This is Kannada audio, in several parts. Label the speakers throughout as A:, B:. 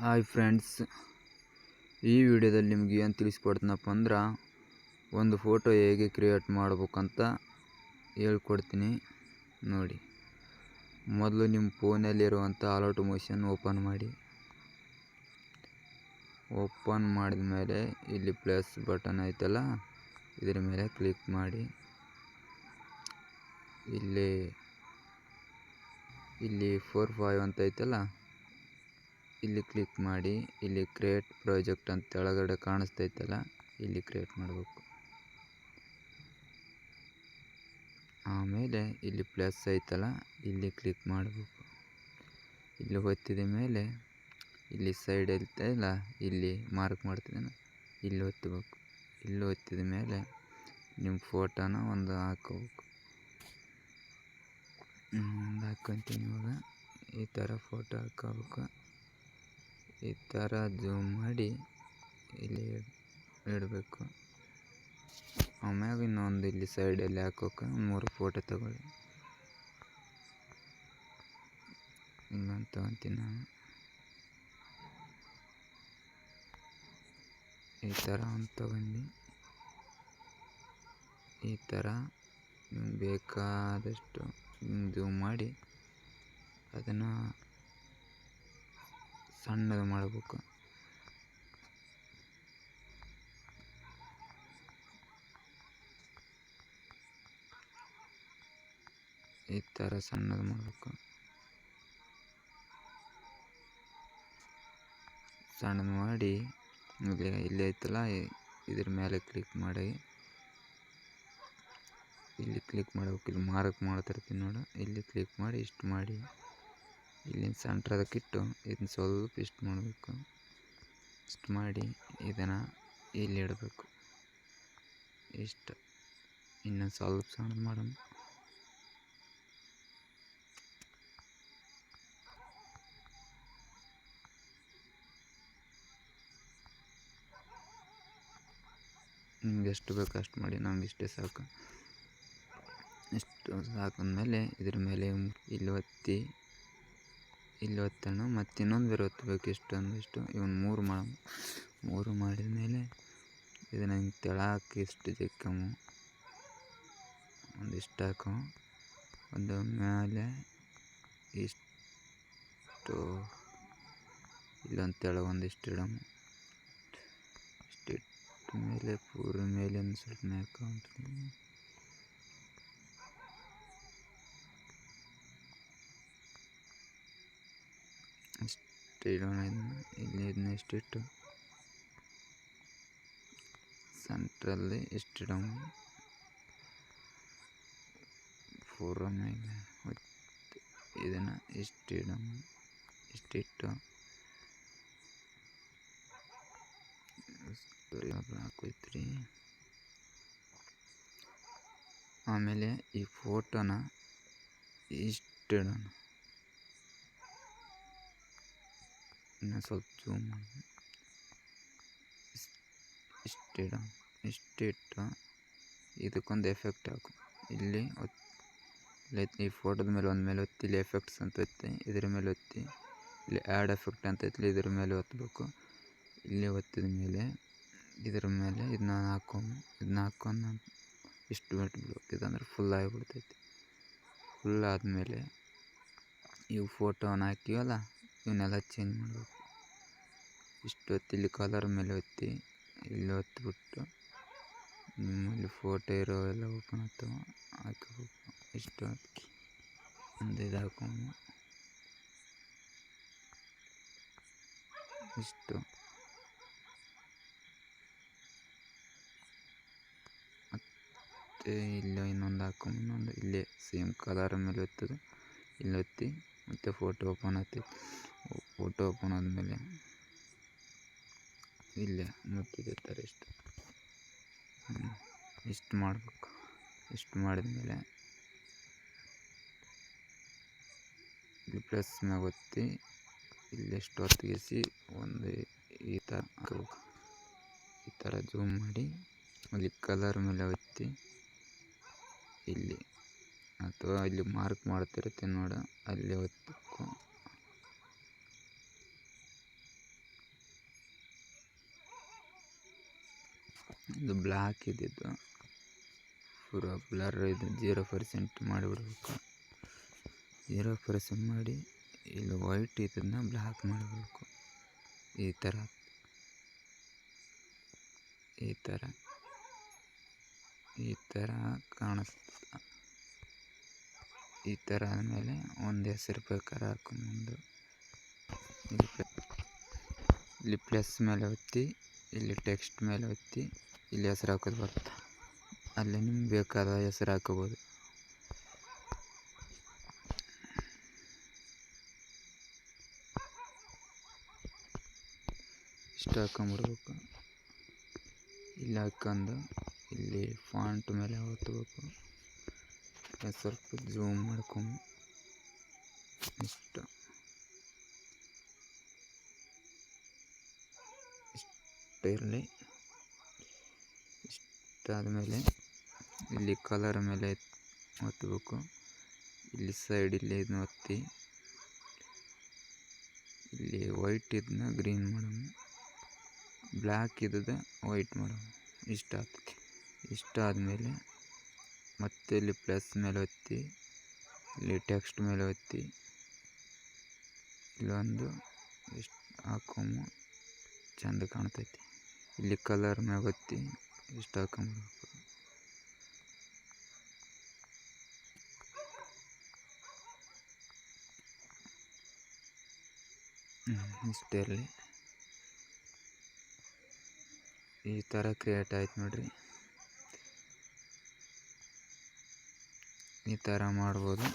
A: ಹಾಯ್ ಫ್ರೆಂಡ್ಸ್, ಈ ವಿಡಿಯೋದಲ್ಲಿ ನಿಮಗೆ ಏನು ತಿಳಿಸ್ಕೊಡ್ತೀನಪ್ಪ ಅಂದ್ರೆ ಒಂದು ಫೋಟೋ ಹೇಗೆ ಕ್ರಿಯೇಟ್ ಮಾಡ್ಬೇಕಂತ ಹೇಳ್ಕೊಡ್ತೀನಿ ನೋಡಿ. ಮೊದಲು ನಿಮ್ಮ ಫೋನಲ್ಲಿರುವಂಥ ಆಲ್ಟ್ ಮೋಷನ್ ಓಪನ್ ಮಾಡಿ. ಓಪನ್ ಮಾಡಿದ ಮೇಲೆ ಇಲ್ಲಿ ಪ್ಲಸ್ ಬಟನ್ ಐತಲ್ಲ, ಇದರ ಮೇಲೆ ಕ್ಲಿಕ್ ಮಾಡಿ. ಇಲ್ಲಿ 4 ಅಂತ ಐತಲ್ಲ, ಇಲ್ಲಿ ಕ್ಲಿಕ್ ಮಾಡಿ. ಇಲ್ಲಿ ಕ್ರಿಯೇಟ್ ಪ್ರಾಜೆಕ್ಟ್ ಅಂತ ಕೆಳಗಡೆ ಕಾಣಿಸ್ತೈತಲ್ಲ, ಇಲ್ಲಿ ಕ್ರಿಯೇಟ್ ಮಾಡಬೇಕು. ಆಮೇಲೆ ಇಲ್ಲಿ ಪ್ಲಸ್ ಐತಲ್ಲ, ಇಲ್ಲಿ ಕ್ಲಿಕ್ ಮಾಡಬೇಕು. ಇಲ್ಲಿ ಒತ್ತಿದ ಮೇಲೆ ಇಲ್ಲಿ ಸೈಡ್ ಐತಲ್ಲ, ಇಲ್ಲಿ ಮಾರ್ಕ್ ಮಾಡ್ತಿದ್ದೇನೆ, ಇಲ್ಲಿ ಒತ್ತಬೇಕು. ಇಲ್ಲಿ ಒತ್ತಿದ ಮೇಲೆ ನಿಮ್ಮ ಫೋಟೋನ ಒಂದು ಹಾಕೋಬೇಕು. ಹಾಕೊಂತೀನಿ. ಇವಾಗ ಈ ಥರ ಫೋಟೋ ಹಾಕೋಬೇಕು. ಈ ಥರ ಜೂಮ್ ಮಾಡಿ ಇಲ್ಲಿ ಇಡಬೇಕು. ಆಮ್ಯಾಗ ಇನ್ನೊಂದು ಇಲ್ಲಿ ಸೈಡಲ್ಲಿ ಹಾಕೋಕೆ 3 ಫೋಟೋ ತಗೊಳ್ಳಿ. ಇನ್ನೊಂದು ತಗೊತೀನಿ ನಾನು. ಈ ಥರ ಒಂದು ತಗೊಂಡು ಈ ಥರ ನಿಮ್ಗೆ ಬೇಕಾದಷ್ಟು ಜೂಮ್ ಮಾಡಿ ಅದನ್ನು ಸಣ್ಣದು ಮಾಡಬೇಕು. ಈ ಥರ ಸಣ್ಣದು ಮಾಡಬೇಕು. ಸಣ್ಣದು ಮಾಡಿ ಇಲ್ಲಿ ಐತಲ್ಲ, ಇದ್ರ ಮೇಲೆ ಕ್ಲಿಕ್ ಮಾಡಿ. ಇಲ್ಲಿ ಕ್ಲಿಕ್ ಮಾಡಬೇಕು. ಇಲ್ಲಿ ಮಾರ್ಕ್ ಮಾಡ್ತಿರ್ತೀನಿ ನೋಡು, ಇಲ್ಲಿ ಕ್ಲಿಕ್ ಮಾಡಿ ಇಷ್ಟು ಮಾಡಿ. ಇಲ್ಲಿಂದ ಸೆಂಟ್ರದಕ್ಕಿಟ್ಟು ಇದನ್ನ ಸ್ವಲ್ಪ ಇಷ್ಟು ಮಾಡಬೇಕು. ಇಷ್ಟು ಮಾಡಿ ಇದನ್ನು ಇಲ್ಲಿ ಇಡಬೇಕು. ಇಷ್ಟು ಇನ್ನೊಂದು ಸ್ವಲ್ಪ ಸಣ್ಣದು ಮಾಡೋಣ. ನಿಮ್ಗೆ ಎಷ್ಟು ಬೇಕು ಅಷ್ಟು ಮಾಡಿ, ನಮ್ಗೆ ಇಷ್ಟೇ ಸಾಕು. ಇಷ್ಟು ಸಾಕಂದಮೇಲೆ ಇದ್ರ ಮೇಲೆ ಇಲ್ಲಿ ಒತ್ತಿ, ಇಲ್ಲಿ ಒತ್ತೋಣ. ಮತ್ತು ಇನ್ನೊಂದು ಬೇರೆ ಒತ್ತಬೇಕು. ಇಷ್ಟು ಇವನು 3 ಮಾಡೋಣ. 3 ಮಾಡಿದ ಮೇಲೆ ಇದನ್ನು ಹಿಂಗೆ ತೆಳಕ್ಕೆ ಇಷ್ಟು ಜಕ್ಕము, ಒಂದಿಷ್ಟು ಹಾಕೋ. ಒಂದು ಮೇಲೆ ಇಷ್ಟು, ಇಲ್ಲೊಂದು ತೆಳ ಒಂದಿಷ್ಟು ಇಡೋಣ. ಇಷ್ಟಿಟ್ಟು ಮೇಲೆ ಪೂರ ಮೇಲೆ ಒಂದು ಸ್ವಲ್ಪ ಹಾಕೊಂತೀನಿ. ಇಷ್ಟು ಇಡೋಣ. ಇದನ್ನ ಇಷ್ಟಿಟ್ಟು ಸೆಂಟ್ರಲ್ಲಿ ಇಷ್ಟಿಡೋಣ. ಪೂರ ಮೇಲೆ ಇದನ್ನು ಇಷ್ಟಿಡೋಣ. ಇಷ್ಟಿಟ್ಟು ಹಾಕೋಯ್ತ್ರಿ. ಆಮೇಲೆ ಈ ಫೋಟೋನ ಇಷ್ಟಿಡೋಣ. ಇನ್ನು ಸ್ವಲ್ಪ ಜೂಮ್ ಮಾಡಿ ಇಷ್ಟಿಡೋಣ. ಇಷ್ಟಿಟ್ಟು ಇದಕ್ಕೊಂದು ಎಫೆಕ್ಟ್ ಹಾಕು. ಇಲ್ಲಿ ಈ ಫೋಟೋದ ಮೇಲೆ ಒಂದು ಮೇಲೆ ಒತ್ತಿ, ಇಲ್ಲಿ ಎಫೆಕ್ಟ್ಸ್ ಅಂತ ಒತ್ತಿ, ಇದ್ರ ಮೇಲೆ ಒತ್ತಿ, ಇಲ್ಲಿ ಆ್ಯಡ್ ಎಫೆಕ್ಟ್ ಅಂತ ಐತಿ, ಇದ್ರ ಮೇಲೆ ಒತ್ತಬೇಕು. ಇಲ್ಲಿ ಒತ್ತಿದ ಮೇಲೆ ಇದ್ರ ಮೇಲೆ ಇದನ್ನ ಹಾಕೊಂಡು ಇಷ್ಟು ಬಿಟ್ಬಿಡ್ಬೇಕು. ಇದಂದ್ರೆ ಫುಲ್ ಆಗಿಬಿಡ್ತೈತಿ. ಫುಲ್ ಆದಮೇಲೆ ಇವು ಫೋಟೋನ ಹಾಕಿವಲ್ಲ, ಇವನ್ನೆಲ್ಲ ಚೇಂಜ್ ಮಾಡಬೇಕು. ಇಷ್ಟು ಒತ್ತಿ, ಇಲ್ಲಿ ಕಲರ್ ಮೇಲೆ ಒತ್ತಿ, ಇಲ್ಲಿ ಒತ್ತಿಬಿಟ್ಟು ನಿಮ್ಮಲ್ಲಿ ಫೋಟೋ ಇರೋವೆಲ್ಲ ಓಪನ್ ಆಗ್ತಾವೆ, ಹಾಕಬೇಕು. ಇಷ್ಟು ಹಾಕಿ ಒಂದು ಇದು ಹಾಕೊಂಡು ಇಷ್ಟು ಮತ್ತು ಇಲ್ಲಿ ಇನ್ನೊಂದು ಹಾಕೊಂಡು ಇನ್ನೊಂದು ಇಲ್ಲೇ ಸೇಮ್ ಕಲರ್ ಮೇಲೆ ಒತ್ತದು, ಇಲ್ಲಿ ಒತ್ತಿ ಮತ್ತು ಫೋಟೋ ಓಪನ್ ಆಗ್ತೈತಿ. ಫೋಟೋ ಓಪನ್ ಆದಮೇಲೆ ಇಲ್ಲೇ ಮುಟ್ಟಿದೆ ಥರ ಇಷ್ಟು ಮಾಡಬೇಕು. ಇಷ್ಟು ಮಾಡಿದ್ಮೇಲೆ ಇಲ್ಲಿ ಪ್ಲಸ್ ಮ್ಯಾಗ ಒತ್ತಿ, ಇಲ್ಲೆಷ್ಟು ಹೊತ್ತಿಗೆಸಿ ಒಂದು ಈ ಥರ ಹಾಕಬೇಕು. ಈ ಥರ ಜೂಮ್ ಮಾಡಿ ಅಲ್ಲಿ ಕಲರ್ ಮೇಲೆ ಒತ್ತಿ, ಇಲ್ಲಿ ಅಥವಾ ಇಲ್ಲಿ ಮಾರ್ಕ್ ಮಾಡ್ತಿರ್ತೀನಿ ನೋಡು, ಅಲ್ಲಿ ಒತ್ತಬೇಕು. ಇದು ಬ್ಲ್ಯಾಕ್ ಇದ್ದಿದ್ದು ಪೂರ ಬ್ಲರ್ ಇದು 0% ಮಾಡಿಬಿಡ್ಬೇಕು. 0% ಮಾಡಿ ಇಲ್ಲಿ ವೈಟ್ ಇದನ್ನು ಬ್ಲ್ಯಾಕ್ ಮಾಡಬೇಕು. ಈ ಥರ ಕಾಣಿಸ್ತಾ. ಈ ಥರ ಆದಮೇಲೆ ಒಂದು ಹೆಸರು ಬೇಕಾದ್ರೆ ಹಾಕೊಂಬಂದು ಇಲ್ಲಿ ಪ್ಲಸ್ ಮೇಲೆ ಒತ್ತಿ, ಇಲ್ಲಿ ಟೆಕ್ಸ್ಟ್ ಮೇಲೆ ಒತ್ತಿ, ಇಲ್ಲಿ ಹೆಸರು ಹಾಕೋದು ಬರುತ್ತೆ. ಅಲ್ಲಿ ನಿಮ್ಗೆ ಬೇಕಾದ ಹೆಸರು ಹಾಕೋಬೋದು. ಇಷ್ಟು ಹಾಕೊಂಬಿಡ್ಬೇಕು. ಇಲ್ಲಿ ಹಾಕೊಂಡು ಇಲ್ಲಿ ಫಾಂಟ್ ಮೇಲೆ ಒತ್ತಬೇಕು. ಸ್ವಲ್ಪ ಜೂಮ್ ಮಾಡ್ಕೊಂಡು ಇಷ್ಟು ಇರಲಿ. ಇಷ್ಟಾದಮೇಲೆ ಇಲ್ಲಿ ಕಲರ್ ಮೇಲೆ ಒತ್ತಬೇಕು. ಇಲ್ಲಿ ಸೈಡ್ ಇಲ್ಲಿ ಇದನ್ನ ಒತ್ತಿ, ಇಲ್ಲಿ ವೈಟ್ ಇದನ್ನ ಗ್ರೀನ್ ಮಾಡೋಣ, ಬ್ಲ್ಯಾಕ್ ಇದ್ದದ ವೈಟ್ ಮಾಡೋಣ. ಇಷ್ಟಾದಮೇಲೆ ಮತ್ತೆ ಇಲ್ಲಿ ಪ್ಲಸ್ ಮೇಲೆ ಒತ್ತಿ, ಇಲ್ಲಿ ಟೆಕ್ಸ್ಟ್ ಮೇಲೆ ಒತ್ತಿ, ಇಲ್ಲೊಂದು ಇಷ್ಟು ಹಾಕೊಂಬ ಚೆಂದ ಕಾಣ್ತೈತಿ. ಇಲ್ಲಿ ಕಲರ್ ಮ್ಯಾಗ ಒತ್ತಿ ಇಷ್ಟು ಹಾಕೊಂಬಿಡ್ಬೇಕು. ಇಷ್ಟೇ ಇರಲಿ. ಈ ಥರ ಕ್ರಿಯೇಟ್ ಆಯ್ತು ನೋಡ್ರಿ. ಈ ಥರ ಮಾಡ್ಬೋದು.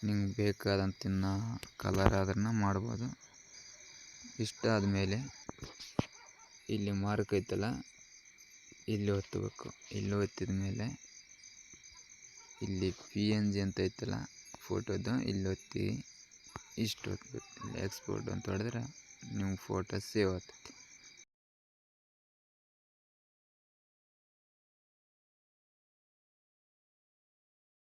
A: ನಿಮ್ಗೆ ಬೇಕಾದಂಥ ಕಲರ್ ಅದನ್ನು ಮಾಡ್ಬೋದು. ಇಷ್ಟಾದಮೇಲೆ ಇಲ್ಲಿ ಮಾರ್ಕ್ ಐತಲ್ಲ, ಇಲ್ಲಿ ಒತ್ತಬೇಕು. ಇಲ್ಲಿ ಒತ್ತಿದ ಮೇಲೆ ಇಲ್ಲಿ PNG ಅಂತ ಐತಲ್ಲ ಫೋಟೋದು, ಇಲ್ಲಿ ಒತ್ತಿ ಇಷ್ಟು ಒತ್ತಬೇಕು. ಇಲ್ಲಿ ಎಕ್ಸ್ಪೋರ್ಟ್ ಅಂತ ಹೊಡೆದ್ರೆ ನಿಮ್ಮ ಫೋಟೋ ಸೇವ್ ಆಗ್ತೈತಿ.